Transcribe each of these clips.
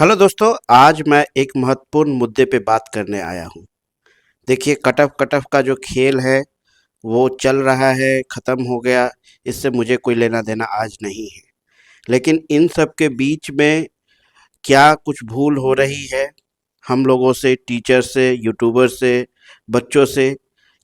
Hello दोस्तों, आज मैं एक महत्वपूर्ण मुद्दे पे बात करने आया हूँ। देखिए, कटअफ कटअफ का जो खेल है वो चल रहा है, ख़त्म हो गया। इससे मुझे कोई लेना देना आज नहीं है। लेकिन इन सब के बीच में क्या कुछ भूल हो रही है हम लोगों से, टीचर से, यूट्यूबर से, बच्चों से,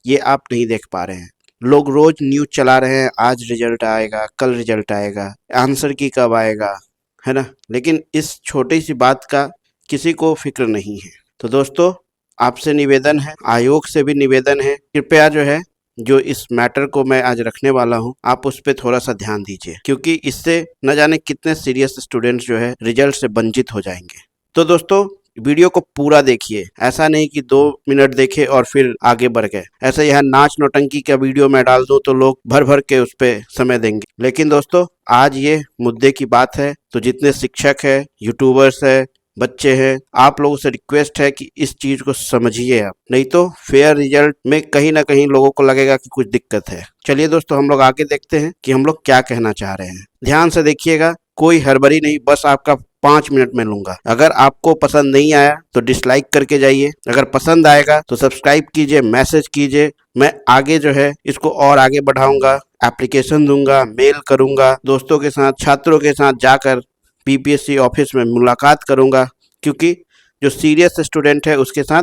ये आप नहीं देख पा रहे हैं। लोग रोज़ न्यूज़ चला रहे हैं, आज रिजल्ट आएगा, कल रिजल्ट आएगा, आंसर की कब आएगा, है ना? लेकिन इस छोटी सी बात का किसी को फ़िक्र नहीं है। तो दोस्तों, आपसे निवेदन है, आयोग से भी निवेदन है, कृपया जो है, जो इस मैटर को मैं आज रखने वाला हूँ, आप उस पे थोड़ा-सा ध्यान दीजिए, क्योंकि इससे न जाने कितने सीरियस स्टूडेंट्स जो है रिजल्ट से वंचित हो जाएँगे। तो दोस्तों, वीडियो को पूरा देखिए, ऐसा नहीं कि 2 मिनट देखे और फिर आगे बढ़ गए। ऐसे यहाँ नाच नौटंकी का वीडियो मैं डाल दूँ तो लोग भर-भर के उस पे समय देंगे। लेकिन दोस्तों, आज ये मुद्दे की बात है, तो जितने शिक्षक हैं, यूट्यूबर्स हैं, बच्चे हैं, आप लोगों से रिक्वेस्ट है कि इस चीज़ को समझिए आप, नहीं तो फेयर रिजल्ट में कहीं न कहीं लोगों को लगेगा कि कुछ दिक्कत है। चलिए दोस्तों, हम लोग आगे देखते हैं कि हम लोग क्या कहना चाह रहे हैं। ध्यान से देखिएगा, कोई हड़बड़ी नहीं, बस आपका 5 मिनट में लूंगा। अगर आपको पसंद नहीं आया तो डिसलाइक करके जाइए, अगर पसंद आएगा तो सब्सक्राइब कीजिए, मैसेज कीजिए। मैं आगे जो है इसको और आगे बढ़ाऊंगा, एप्लीकेशन दूंगा, मेल करूंगा, दोस्तों के साथ, छात्रों के साथ जाकर पीपीएससी ऑफिस में मुलाकात करूंगा, क्योंकि जो सीरियस स्टूडेंट है उसके साथ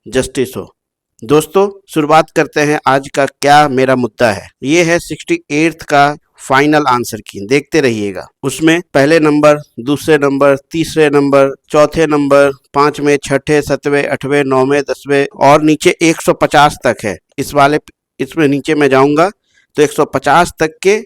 जस्टिस हो। दोस्तों, शुरुआत करते हैं आज का क्या मेरा मुद्दा है। ये है 68th का फाइनल आंसर की, देखते रहिएगा। उसमें पहले नंबर, दूसरे नंबर, तीसरे नंबर, चौथे नंबर, 5वें, छठे, 7वें, 8वें, 9वें, 10वें और नीचे 150 तक है। इसमें नीचे मैं जाऊंगा तो 150 तक के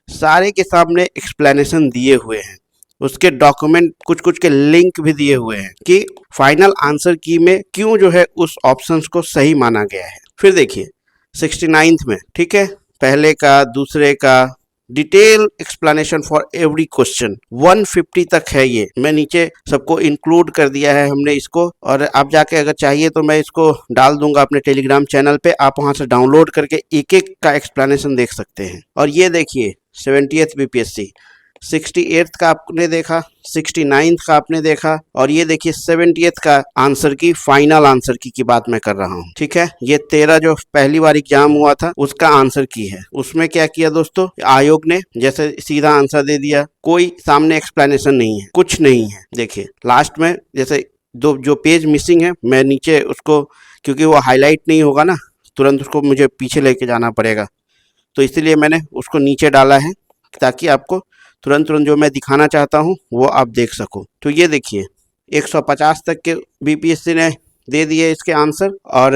सारे के सामने एक्सप्लेनेशन दिए हुए हैं। उसके डॉक्यूमेंट कुछ कुछ के लिंक भी दिए हुए हैं कि फाइनल आंसर की में क्यों जो है उस ऑप्शंस को सही माना गया है। फिर देखिए 69th में, ठीक है, पहले का, दूसरे का, detail explanation for every question 150 तक है। ये मैं नीचे सबको इंक्लूड कर दिया है हमने इसको, और आप जाके अगर चाहिए तो मैं इसको डाल दूंगा अपने टेलीग्राम चैनल पे, आप वहां से डाउनलोड करके एक एक का एक्सप्लेनेशन देख सकते हैं। और ये देखिए 70th बीपीएससी, 68th का आपने देखा, 69th का आपने देखा, और ये देखिए 70th का आंसर की, फाइनल आंसर की बात मैं कर रहा हूँ, ठीक है। ये 13 जो पहली बार एग्जाम हुआ था उसका आंसर की है। उसमें क्या किया दोस्तों, आयोग ने जैसे सीधा आंसर दे दिया, कोई सामने एक्सप्लेनेशन नहीं है, कुछ नहीं है। देखिए लास्ट में जैसे दो जो पेज मिसिंग है, मैं नीचे उसको, क्योंकि वो हाईलाइट नहीं होगा ना, तुरंत उसको मुझे पीछे लेके जाना पड़ेगा, तो इसीलिए मैंने उसको नीचे डाला है, ताकि आपको तुरंत तुरंत जो मैं दिखाना चाहता हूँ वो आप देख सको। तो ये देखिए 150 तक के बीपीएससी ने दे दिए इसके आंसर, और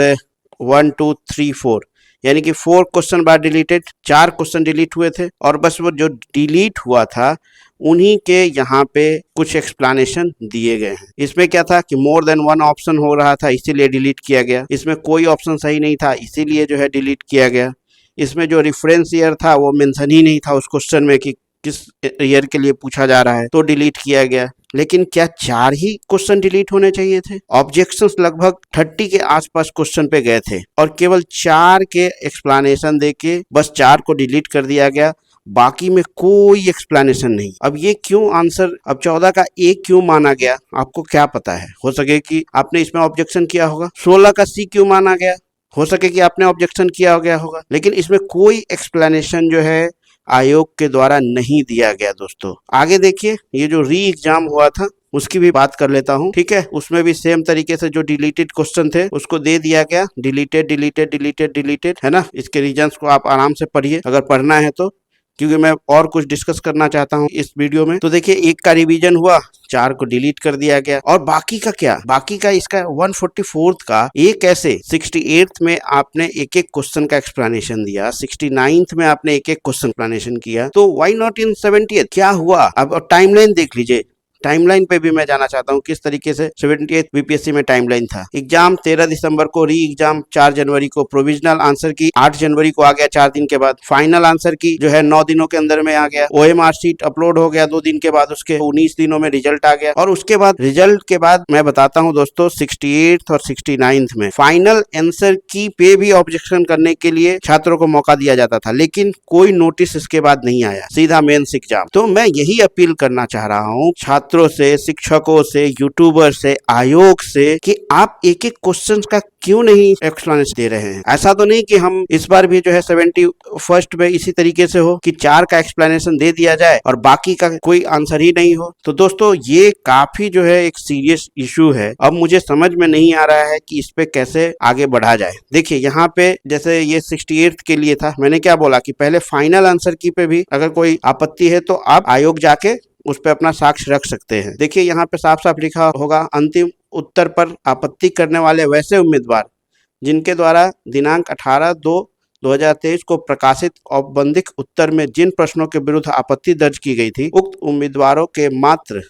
1 2 3 4 यानी कि 4 क्वेश्चन बार डिलीटेड, 4 क्वेश्चन डिलीट हुए थे, और बस वो जो डिलीट हुआ था उन्हीं के यहाँ पे कुछ एक्सप्लेनेशन दिए गए हैं। इसमें क्या था कि मोर देन 1 ऑप्शन हो रहा था, इसीलिए डिलीट किया गया। इसमें कोई ऑप्शन सही नहीं था, इसीलिए जो है डिलीट किया गया। इसमें जो रेफरेंस ईयर था वो मेंशन ही नहीं था उस क्वेश्चन में कि किस ईयर के लिए पूछा जा रहा है, तो डिलीट किया गया। लेकिन क्या 4 ही क्वेश्चन डिलीट होने चाहिए थे? ऑब्जेक्शंस लगभग 30 के आसपास क्वेश्चन पे गए थे, और केवल 4 के एक्सप्लेनेशन देके बस 4 को डिलीट कर दिया गया, बाकी में कोई एक्सप्लेनेशन नहीं। अब ये क्यों आंसर, अब 14 का ए क्यों माना गया, आपको क्या पता है? हो सके कि आपने इसमें ऑब्जेक्शन किया होगा। 16 का सी क्यों माना गया, हो सके कि आपने ऑब्जेक्शन किया गया होगा। लेकिन इसमें कोई एक्सप्लेनेशन जो है आयोग के द्वारा नहीं दिया गया। दोस्तों आगे देखिए, ये जो री एग्जाम हुआ था उसकी भी बात कर लेता हूँ, ठीक है। उसमें भी सेम तरीके से जो डिलीटेड क्वेश्चन थे उसको दे दिया गया, डिलीटेड डिलीटेड डिलीटेड डिलीटेड, है ना। इसके रीजंस को आप आराम से पढ़िए अगर पढ़ना है तो, क्योंकि मैं और कुछ डिस्कस करना चाहता हूँ इस वीडियो में। तो देखिए, एक का रिवीजन हुआ, 4 को डिलीट कर दिया गया, और बाकी का क्या, बाकी का इसका 144th का ये कैसे, 68th में आपने एक एक क्वेश्चन का एक्सप्लेनेशन दिया, 69th में आपने एक एक क्वेश्चन एक्सप्लेनेशन किया, तो व्हाई नॉट इन 70th? क्या हुआ? अब टाइमलाइन देख लीजिए, टाइमलाइन पे भी मैं जाना चाहता हूँ किस तरीके से 78th बीपीएससी में टाइमलाइन था। एग्जाम 13 दिसंबर को, री एग्जाम 4 जनवरी को, प्रोविजनल आंसर की 8 जनवरी को आ गया 4 दिन के बाद, फाइनल आंसर की जो है 9 दिनों के अंदर में आ गया, ओएमआर शीट अपलोड हो गया 2 दिन के बाद, उसके 19 दिनों में रिजल्ट आ गया। और उसके बाद रिजल्ट के बाद मैं बताता हूँ दोस्तों, 68th और 69th में फाइनल आंसर की पे भी ऑब्जेक्शन करने के लिए छात्रों को मौका दिया जाता था, लेकिन कोई नोटिस इसके बाद नहीं आया, सीधा मेंस एग्जाम। तो मैं यही अपील करना चाह रहा हूँ छात्र छात्रों से, शिक्षकों से, यूट्यूबर से, आयोग से कि आप एक एक क्वेश्चन का क्यों नहीं एक्सप्लेनेशन दे रहे हैं। ऐसा तो नहीं कि हम इस बार भी जो है 71st में इसी तरीके से हो कि 4 का एक्सप्लेनेशन दे दिया जाए और बाकी का कोई आंसर ही नहीं हो। तो दोस्तों ये काफी जो है एक सीरियस इशू है। अब मुझे समझ में नहीं आ रहा है कि इस पे कैसे आगे बढ़ा जाए। देखिए यहाँ पे जैसे ये 68th के लिए था, मैंने क्या बोला कि पहले फाइनल आंसर की पे भी अगर कोई आपत्ति है तो आप आयोग जाके उस पर अपना साक्ष्य रख सकते हैं। देखिए यहाँ पे साफ साफ लिखा होगा, अंतिम उत्तर पर आपत्ति करने वाले वैसे उम्मीदवार जिनके द्वारा दिनांक 18/2/2023 को प्रकाशित औपबंधिक उत्तर में जिन प्रश्नों के विरुद्ध आपत्ति दर्ज की गई थी, उक्त उम्मीदवारों के मात्र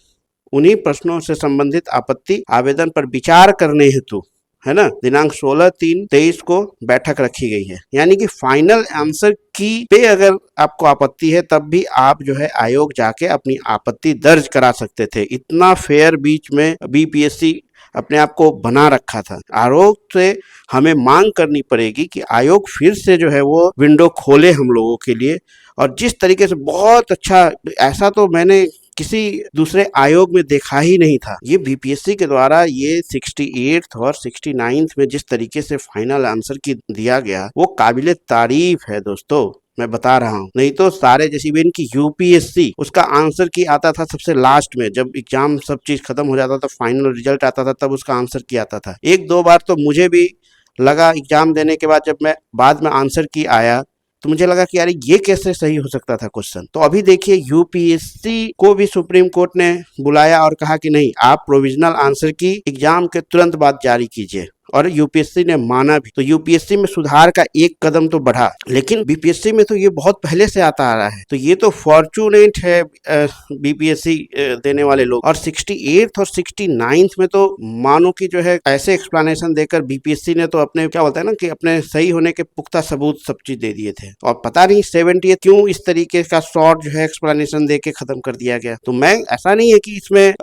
उन्हीं प्रश्नों से संबंधित आपत्ति आवेदन पर विचार करने हेतु, है ना, दिनांक 16/3/23 को बैठक रखी गई है। यानी कि फाइनल आंसर की पे अगर आपको आपत्ति है तब भी आप जो है आयोग जाके अपनी आपत्ति दर्ज करा सकते थे। इतना फेयर बीच में बीपीएससी अपने आप को बना रखा था। आयोग से हमें मांग करनी पड़ेगी कि आयोग फिर से जो है वो विंडो खोले हम लोगों के लिए। और जिस तरीके से बहुत अच्छा, ऐसा तो मैंने किसी दूसरे आयोग में देखा ही नहीं था। ये बीपीएससी के द्वारा ये 68th और 69th में जिस तरीके से फाइनल आंसर की दिया गया वो काबिले तारीफ है दोस्तों, मैं बता रहा हूँ। नहीं तो सारे जैसे भी इनकी यूपीएससी उसका आंसर की आता था सबसे लास्ट में, जब एग्जाम सब चीज खत्म हो जाता था, फाइनल रिजल्ट आता था, तब उसका आंसर की आता था। 1-2 बार तो मुझे भी लगा एग्जाम देने के बाद, जब मैं बाद में आंसर की आया तो मुझे लगा कि यार ये कैसे सही हो सकता था क्वेश्चन। तो अभी देखिए यूपीएससी को भी सुप्रीम कोर्ट ने बुलाया और कहा कि नहीं, आप प्रोविजनल आंसर की एग्जाम के तुरंत बाद जारी कीजिए, और यूपीएससी ने माना भी। तो यूपीएससी में सुधार का एक कदम तो बढ़ा, लेकिन बीपीएससी में तो ये बहुत पहले से आता आ रहा है। तो ये तो फॉर्चूनेट है बीपीएससी देने वाले लोग। और 68th और 69th में तो मानो कि जो है ऐसे एक्सप्लेनेशन देकर बीपीएससी ने तो अपने, क्या बोलते हैं ना, कि अपने सही होने के पुख्ता सबूत सब चीज दे दिए थे। और पता नहीं 70th क्यों इस तरीके का शॉर्ट जो है एक्सप्लेनेशन दे के खत्म कर दिया गया। तो मैं, ऐसा नहीं है कि इसमें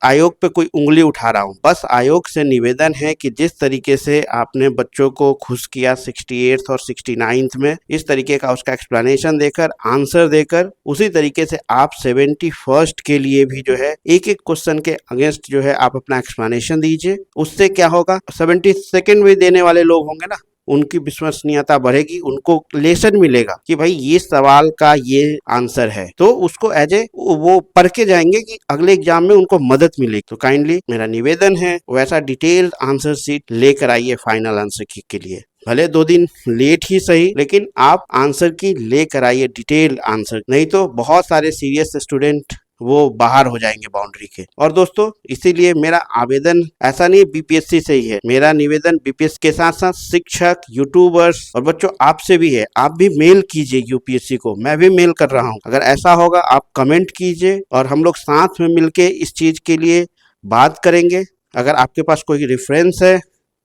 आयोग पे कोई उंगली उठा रहा हूँ, बस आयोग से निवेदन है कि जिस तरीके से आपने बच्चों को खुश किया 68th और 69th में, इस तरीके का उसका एक्सप्लेनेशन देकर, आंसर देकर, उसी तरीके से आप 71st के लिए भी जो है एक एक क्वेश्चन के अगेंस्ट जो है आप अपना एक्सप्लेनेशन दीजिए। उससे क्या होगा, 72nd भी देने वाले लोग होंगे ना, उनकी विश्वसनीयता बढ़ेगी, उनको लेसन मिलेगा कि भाई ये सवाल का ये आंसर है, तो उसको एज ए वो पढ़ के जाएंगे कि अगले एग्जाम में उनको मदद मिलेगी। तो काइंडली मेरा निवेदन है वैसा डिटेल्ड आंसर शीट लेकर आइए फाइनल आंसर की के लिए। भले 2 दिन लेट ही सही, लेकिन आप आंसर की लेकर आइए डिटेल्ड आंसर, नहीं तो बहुत सारे सीरियस स्टूडेंट वो बाहर हो जाएंगे बाउंड्री के। और दोस्तों इसीलिए मेरा आवेदन ऐसा नहीं बीपीएससी से ही है, मेरा निवेदन बीपीएससी के साथ साथ शिक्षक, यूट्यूबर्स और बच्चों आपसे भी है। आप भी मेल कीजिए यूपीएससी को, मैं भी मेल कर रहा हूँ। अगर ऐसा होगा आप कमेंट कीजिए और हम लोग साथ में मिलके इस चीज के लिए बात करेंगे। अगर आपके पास कोई रेफरेंस है,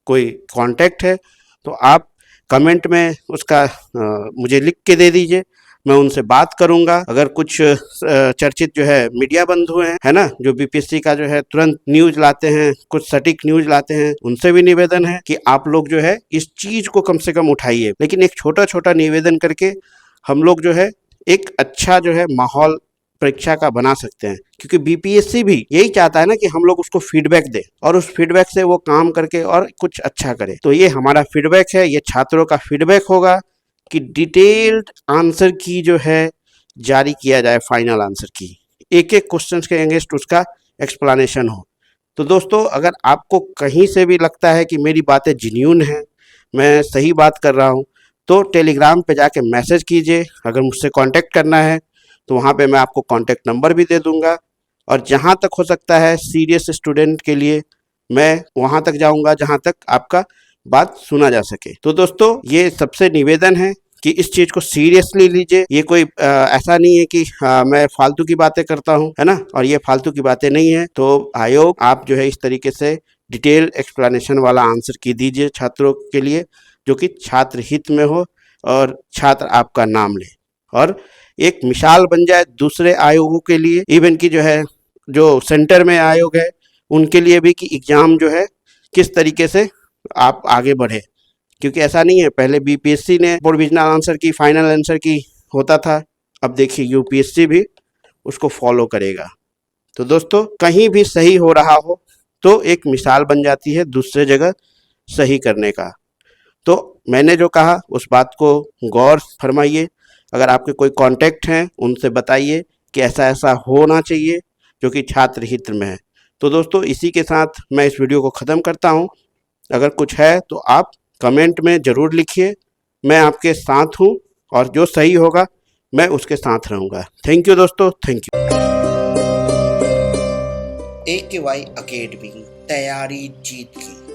कोई कॉन्टेक्ट है, तो आप कमेंट में उसका मुझे लिख के दे दीजिए, मैं उनसे बात करूंगा। अगर कुछ चर्चित जो है मीडिया बंधु हैं, है ना, जो बीपीएससी का जो है तुरंत न्यूज लाते हैं, कुछ सटीक न्यूज लाते हैं, उनसे भी निवेदन है कि आप लोग जो है इस चीज को कम से कम उठाइए। लेकिन एक छोटा छोटा निवेदन करके हम लोग जो है एक अच्छा जो है माहौल परीक्षा का बना सकते हैं, क्योंकि बीपीएससी भी यही चाहता है ना कि हम लोग उसको फीडबैक दें और उस फीडबैक से वो काम करके और कुछ अच्छा करे। तो ये हमारा फीडबैक है, ये छात्रों का फीडबैक होगा कि डिटेल्ड आंसर की जो है जारी किया जाए, फाइनल आंसर की एक एक क्वेश्चन के अगेंस्ट उसका एक्सप्लेनेशन हो। तो दोस्तों अगर आपको कहीं से भी लगता है कि मेरी बातें जेन्युइन हैं, मैं सही बात कर रहा हूँ, तो टेलीग्राम पे जाके मैसेज कीजिए। अगर मुझसे कांटेक्ट करना है तो वहाँ पे मैं आपको कांटेक्ट नंबर भी दे दूँगा, और जहाँ तक हो सकता है सीरियस स्टूडेंट के लिए मैं वहाँ तक जाऊँगा जहाँ तक आपका बात सुना जा सके। तो दोस्तों ये सबसे निवेदन है कि इस चीज को सीरियसली लीजिए। ये कोई ऐसा नहीं है कि मैं फालतू की बातें करता हूँ, है ना, और ये फालतू की बातें नहीं है। तो आयोग आप जो है इस तरीके से डिटेल एक्सप्लेनेशन वाला आंसर की दीजिए छात्रों के लिए, जो कि छात्र हित में हो और छात्र आपका नाम ले और एक मिसाल बन जाए दूसरे आयोगों के लिए, इवन की जो है जो सेंटर में आयोग है उनके लिए भी, कि एग्जाम जो है किस तरीके से आप आगे बढ़े। क्योंकि ऐसा नहीं है, पहले बीपीएससी ने प्रोविजनल आंसर की, फाइनल आंसर की होता था, अब देखिए यूपीएससी भी उसको फॉलो करेगा। तो दोस्तों कहीं भी सही हो रहा हो तो एक मिसाल बन जाती है दूसरे जगह सही करने का। तो मैंने जो कहा उस बात को गौर फरमाइए। अगर आपके कोई कांटेक्ट हैं उनसे बताइए कि ऐसा ऐसा होना चाहिए जो कि छात्र हित में है। तो दोस्तों इसी के साथ मैं इस वीडियो को ख़त्म करता हूँ। अगर कुछ है तो आप कमेंट में ज़रूर लिखिए, मैं आपके साथ हूँ और जो सही होगा मैं उसके साथ रहूँगा। थैंक यू दोस्तों, थैंक यू। AKY अकेडमी, तैयारी जीत की।